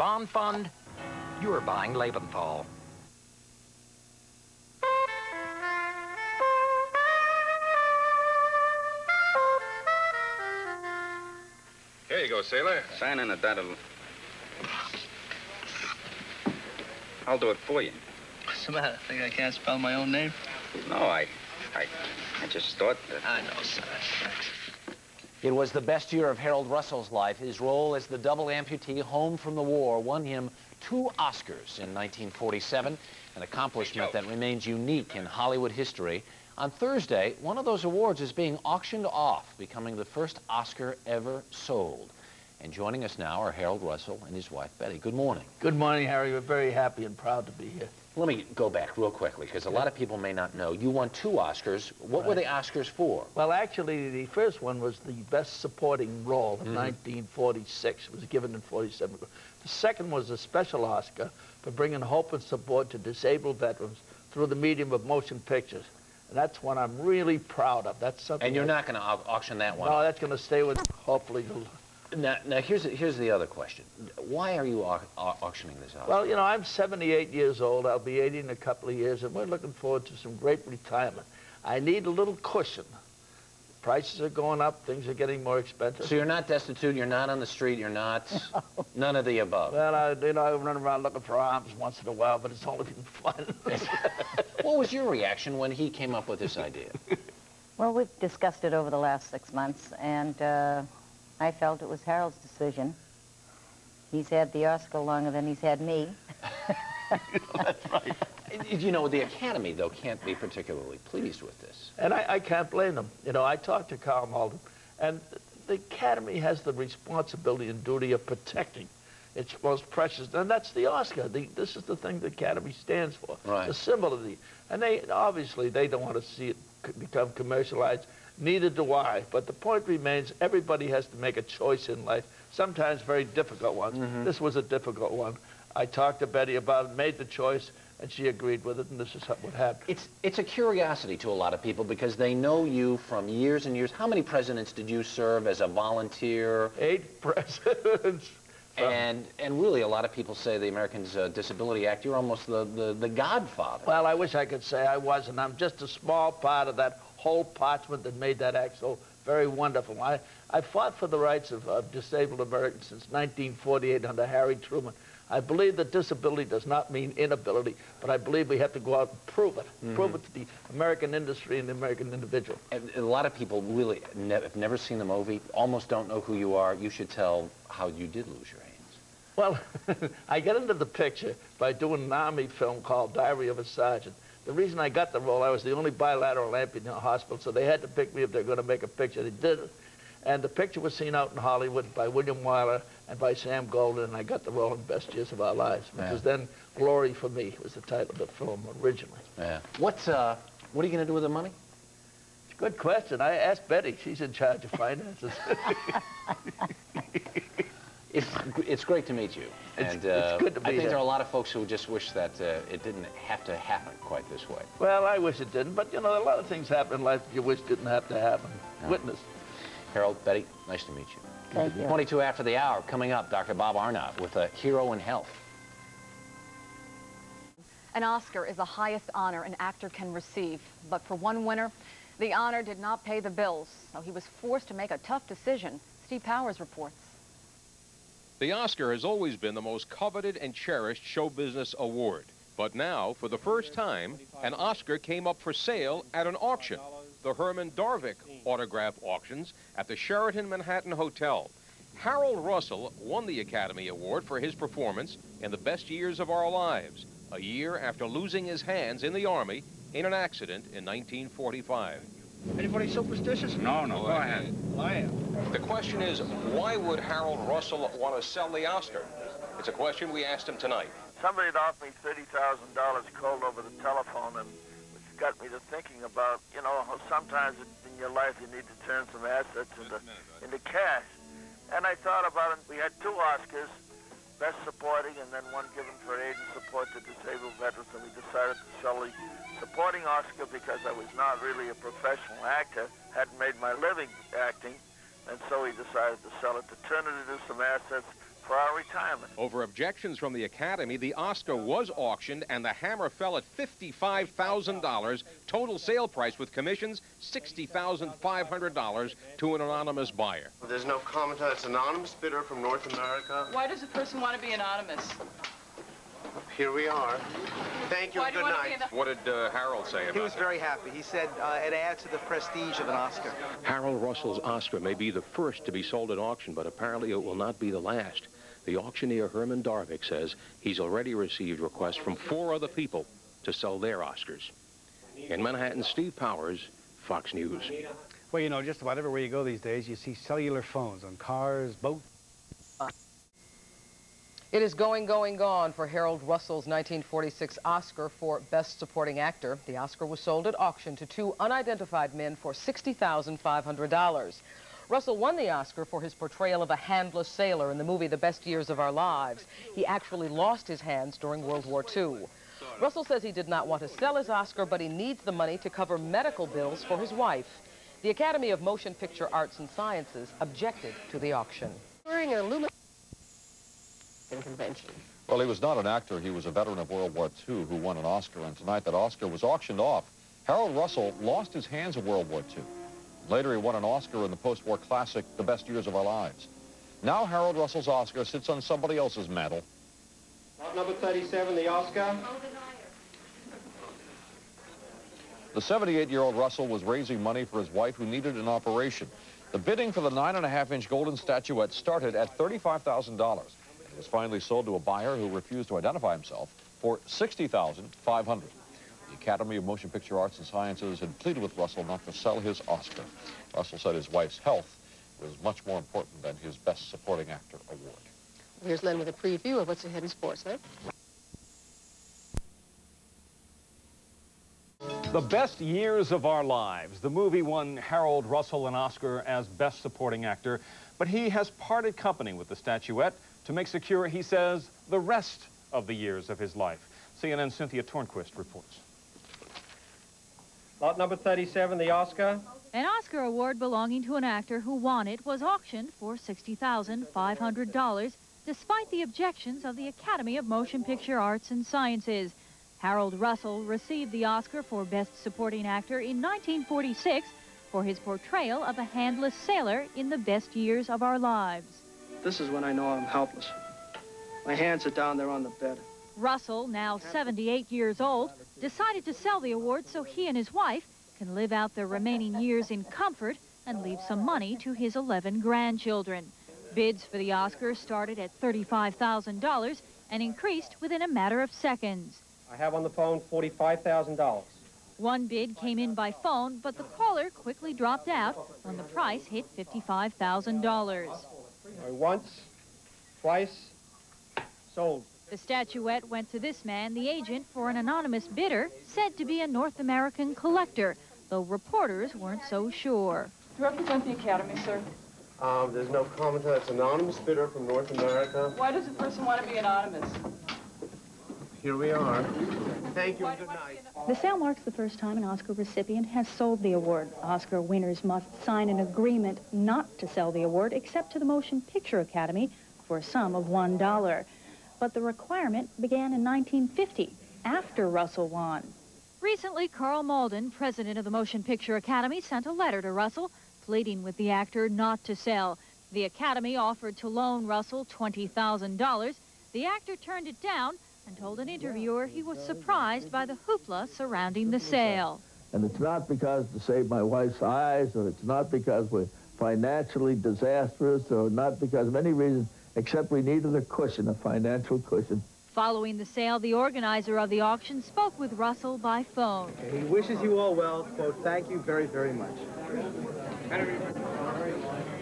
bond fund, you're buying Lebenthal. Here you go, sailor. Sign in at that. I'll do it for you. What's the matter? Think I can't spell my own name? No, I just thought that... I know, sir. It was the best year of Harold Russell's life. His role as the double amputee home from the war won him 2 Oscars in 1947, an accomplishment that remains unique in Hollywood history. On Thursday, one of those awards is being auctioned off, becoming the first Oscar ever sold. And joining us now are Harold Russell and his wife, Betty. Good morning. Good morning, Harry. We're very happy and proud to be here. Let me go back real quickly, because a lot of people may not know. You won 2 Oscars. What were the Oscars for? Well, actually, the first one was the Best Supporting Role in 1946. It was given in 47. The second was a special Oscar for bringing hope and support to disabled veterans through the medium of motion pictures. And that's one I'm really proud of. That's something. And you're not going to auction that one? No, that's going to stay with, hopefully. Now here's the other question. Why are you auctioning this out? Well, you know, I'm 78 years old. I'll be 80 in a couple of years, and we're looking forward to some great retirement. I need a little cushion. Prices are going up. Things are getting more expensive. So you're not destitute. You're not on the street. You're not none of the above. Well, I run around looking for arms once in a while, but it's only been fun. What was your reaction when he came up with this idea? Well, we've discussed it over the last 6 months, and I felt it was Harold's decision. He's had the Oscar longer than he's had me. That's right. You know, the Academy, though, can't be particularly pleased with this. And I can't blame them. You know, I talked to Karl Malden, and the Academy has the responsibility and duty of protecting its most precious, and that's the Oscar. This is the thing the Academy stands for. Right. The symbol of the, and obviously they don't want to see it become commercialized. Neither do I. But the point remains, everybody has to make a choice in life, sometimes very difficult ones. This was a difficult one. I talked to Betty about it, made the choice, and she agreed with it, and this is what happened. It's a curiosity to a lot of people because they know you from years and years. How many presidents did you serve as a volunteer? 8 presidents. And really, a lot of people say the Americans Disability Act, you're almost the godfather. Well, I wish I could say I wasn't. I'm just a small part of that whole parchment that made that act so very wonderful. I fought for the rights of disabled Americans since 1948 under Harry Truman. I believe that disability does not mean inability, but I believe we have to go out and prove it. Prove it to the American industry and the American individual. And a lot of people really have never seen the movie, almost don't know who you are. You should tell how you did lose your hands. Well, I got into the picture by doing an Army film called Diary of a Sergeant. The reason I got the role, I was the only bilateral amputee in the hospital, so they had to pick me if they're going to make a picture. They did it. And the picture was seen out in Hollywood by William Wyler and by Sam Golden, and I got the role in Best Years of Our Lives, which was then Glory for Me, was the title of the film originally. Yeah. What are you going to do with the money? It's a good question. I asked Betty. She's in charge of finances. It's great to meet you. It's good to be I think here. there are a lot of folks who just wish that it didn't have to happen quite this way. Well, I wish it didn't, but, you know, a lot of things happen in life you wish didn't have to happen. Yeah. Witness. Harold, Betty, nice to meet you. Thank you. 22 after the hour. Coming up, Dr. Bob Arnott with a Hero in Health. An Oscar is the highest honor an actor can receive, but for one winner, the honor did not pay the bills, so he was forced to make a tough decision. Steve Powers reports. The Oscar has always been the most coveted and cherished show business award. But now, for the first time, an Oscar came up for sale at an auction. The Herman Darvik autograph auctions at the Sheraton Manhattan Hotel. Harold Russell won the Academy Award for his performance in The Best Years of Our Lives, a year after losing his hands in the Army in an accident in 1945. Anybody superstitious? No, go ahead. I am. The question is, why would Harold Russell want to sell the Oscar? It's a question we asked him tonight. Somebody had offered me $30,000 cold over the telephone, and which got me to thinking about, you know, how sometimes in your life you need to turn some assets into cash. And I thought about it. We had 2 Oscars, Best Supporting, and then one given for aid and support to disabled veterans, and we decided to sell the supporting Oscar because I was not really a professional actor, hadn't made my living acting, and so we decided to sell it, to turn it into some assets for our retirement. Over objections from the Academy, the Oscar was auctioned, and the hammer fell at $55,000. Total sale price with commissions, $60,500 to an anonymous buyer. There's no comment on it's anonymous bidder from North America. Why does a person want to be anonymous? Here we are. Thank you. Why do good you want to night. be What did Harold say about it? He was very happy. He said it adds to the prestige of an Oscar. Harold Russell's Oscar may be the first to be sold at auction, but apparently it will not be the last. The auctioneer Herman Darvicks says he's already received requests from 4 other people to sell their Oscars. In Manhattan, Steve Powers, Fox News. Well, you know, just about everywhere you go these days, you see cellular phones on cars, boats. It is going, gone for Harold Russell's 1946 Oscar for Best Supporting Actor. The Oscar was sold at auction to 2 unidentified men for $60,500. Russell won the Oscar for his portrayal of a handless sailor in the movie The Best Years of Our Lives. He actually lost his hands during World War II. Russell says he did not want to sell his Oscar, but he needs the money to cover medical bills for his wife. The Academy of Motion Picture Arts and Sciences objected to the auction. During an convention. Well, he was not an actor. He was a veteran of World War II who won an Oscar, and tonight that Oscar was auctioned off. Harold Russell lost his hands in World War II. Later, he won an Oscar in the post-war classic, The Best Years of Our Lives. Now, Harold Russell's Oscar sits on somebody else's mantle. Lot number 37, the Oscar. The 78-year-old Russell was raising money for his wife who needed an operation. The bidding for the 9.5-inch golden statuette started at $35,000. It was finally sold to a buyer who refused to identify himself for $60,500. The Academy of Motion Picture Arts and Sciences had pleaded with Russell not to sell his Oscar. Russell said his wife's health was much more important than his Best Supporting Actor award. Here's Len with a preview of what's ahead in sports, huh? The Best Years of Our Lives. The movie won Harold Russell an Oscar as Best Supporting Actor, but he has parted company with the statuette to make secure, he says, the rest of the years of his life. CNN's Cynthia Tornquist reports. Lot number 37, the Oscar. An Oscar award belonging to an actor who won it was auctioned for $60,500, despite the objections of the Academy of Motion Picture Arts and Sciences. Harold Russell received the Oscar for Best Supporting Actor in 1946 for his portrayal of a handless sailor in The Best Years of Our Lives. This is when I know I'm helpless. My hands are down there on the bed. Russell, now 78 years old, decided to sell the award so he and his wife can live out their remaining years in comfort and leave some money to his 11 grandchildren. Bids for the Oscar started at $35,000 and increased within a matter of seconds. I have on the phone $45,000. One bid came in by phone, but the caller quickly dropped out when the price hit $55,000. Once, twice, sold. The statuette went to this man, the agent for an anonymous bidder, said to be a North American collector, though reporters weren't so sure. Do you represent the Academy, sir? There's no comment on it's anonymous bidder from North America. Why does a person want to be anonymous? Here we are. Thank you and good night. The sale marks the first time an Oscar recipient has sold the award. Oscar winners must sign an agreement not to sell the award except to the Motion Picture Academy for a sum of $1. But the requirement began in 1950, after Russell won. Recently, Karl Malden, president of the Motion Picture Academy, sent a letter to Russell pleading with the actor not to sell. The Academy offered to loan Russell $20,000. The actor turned it down and told an interviewer he was surprised by the hoopla surrounding the sale. And it's not because to save my wife's eyes, or it's not because we're financially disastrous, or not because of any reason, except we needed a cushion, a financial cushion. Following the sale, the organizer of the auction spoke with Russell by phone. He wishes you all well. Quote, thank you very, very much.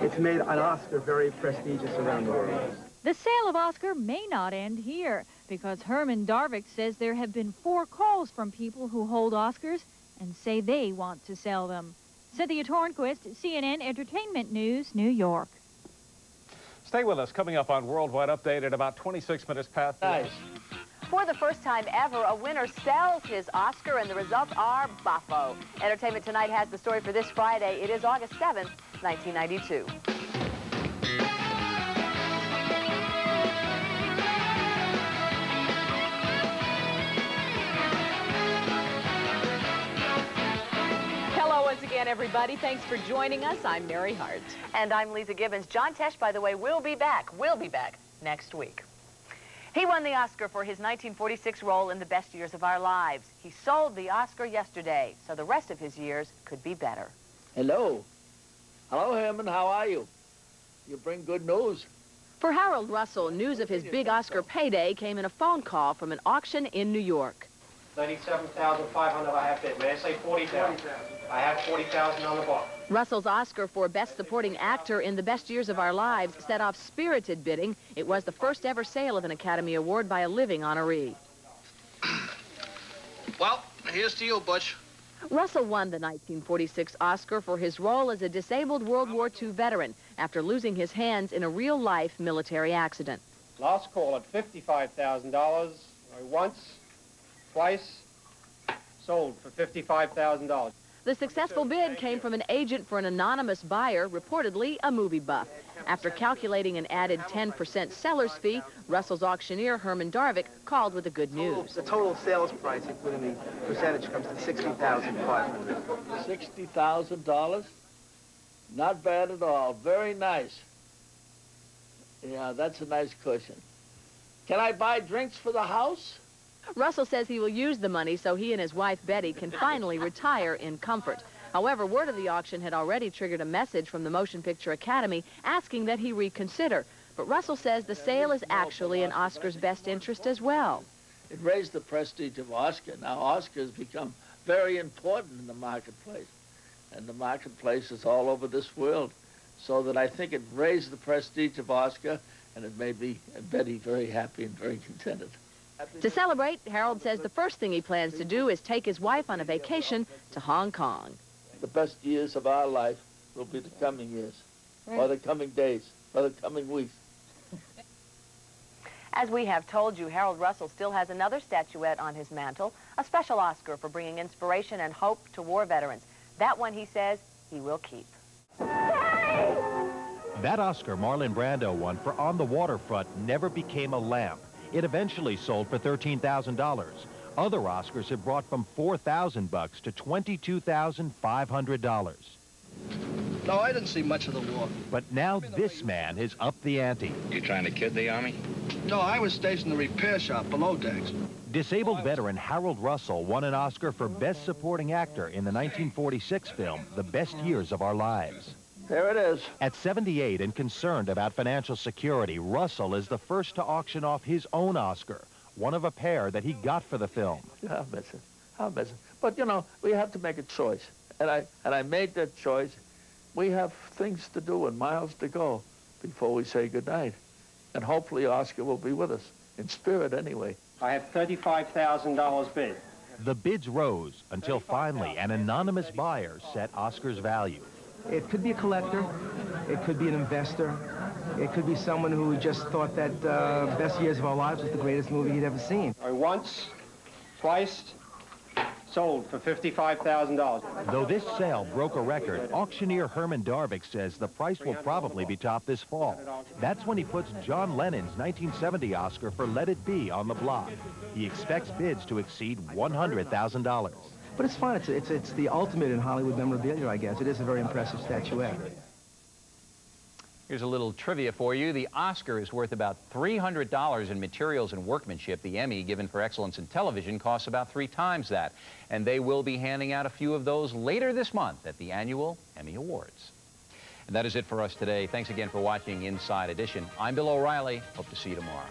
It's made an Oscar very prestigious around the world. The sale of Oscar may not end here, because Herman Darvicke says there have been 4 calls from people who hold Oscars and say they want to sell them. Cynthia Tornquist, CNN Entertainment News, New York. Stay with us. Coming up on Worldwide Update at about 26 minutes past. Nice. For the first time ever, a winner sells his Oscar, and the results are boffo. Entertainment Tonight has the story for this Friday. It is August 7th, 1992. again, everybody. Thanks for joining us. I'm Mary Hart. And I'm Lisa Gibbons. John Tesh, by the way, will be back next week. He won the Oscar for his 1946 role in The Best Years of Our Lives. He sold the Oscar yesterday, so the rest of his years could be better. Hello. Hello, Herman. How are you? You bring good news. For Harold Russell, news of his big Oscar payday came in a phone call from an auction in New York. 97,500 I have bid. May I say 40,000? I have 40,000 on the bar. Russell's Oscar for Best Supporting Actor in The Best Years of Our Lives set off spirited bidding. It was the first ever sale of an Academy Award by a living honoree. Well, here's to you, Butch. Russell won the 1946 Oscar for his role as a disabled World War II veteran after losing his hands in a real-life military accident. Last call at $55,000. Once, twice, sold for $55,000. The successful bid came from an agent for an anonymous buyer, reportedly a movie buff. After calculating an added 10% seller's fee, Russell's auctioneer, Herman Darvicck, called with the good news. The total sales price, including the percentage, comes to $60,500. $60,000? Not bad at all. Very nice. Yeah, that's a nice cushion. Can I buy drinks for the house? Russell says he will use the money so he and his wife, Betty, can finally retire in comfort. However, word of the auction had already triggered a message from the Motion Picture Academy asking that he reconsider. But Russell says the sale is actually in Oscar's best interest as well. It raised the prestige of Oscar. Now, Oscar has become very important in the marketplace. And the marketplace is all over this world. So that I think it raised the prestige of Oscar, and it made me and Betty very happy and very contented. To celebrate, Harold says the first thing he plans to do is take his wife on a vacation to Hong Kong. The best years of our life will be the coming years, or the coming days, or the coming weeks. As we have told you, Harold Russell still has another statuette on his mantle, a special Oscar for bringing inspiration and hope to war veterans. That one, he says, he will keep. That Oscar Marlon Brando won for On the Waterfront never became a lamp. It eventually sold for $13,000. Other Oscars have brought from $4,000 to $22,500. No, I didn't see much of the war. But now this man has upped the ante. You trying to kid the Army? No, I was stationed in the repair shop below decks. Disabled veteran Harold Russell won an Oscar for Best Supporting Actor in the 1946 film, The Best Years of Our Lives. There it is. At 78 and concerned about financial security, Russell is the first to auction off his own Oscar, one of a pair that he got for the film. I'll miss it. I'll miss it. But, you know, we have to make a choice. And I made that choice. We have things to do and miles to go before we say goodnight. And hopefully Oscar will be with us, in spirit anyway. I have $35,000 bid. The bids rose until finally an anonymous buyer set Oscar's value. It could be a collector, it could be an investor, it could be someone who just thought that Best Years of Our Lives was the greatest movie he'd ever seen. Once, twice, sold for $55,000. Though this sale broke a record, auctioneer Herman Darvicck says the price will probably be topped this fall. That's when he puts John Lennon's 1970 Oscar for Let It Be on the block. He expects bids to exceed $100,000. But it's fun. It's the ultimate in Hollywood memorabilia, I guess. It is a very impressive statuette. Here's a little trivia for you. The Oscar is worth about $300 in materials and workmanship. The Emmy, given for excellence in television, costs about 3 times that. And they will be handing out a few of those later this month at the annual Emmy Awards. And that is it for us today. Thanks again for watching Inside Edition. I'm Bill O'Reilly. Hope to see you tomorrow.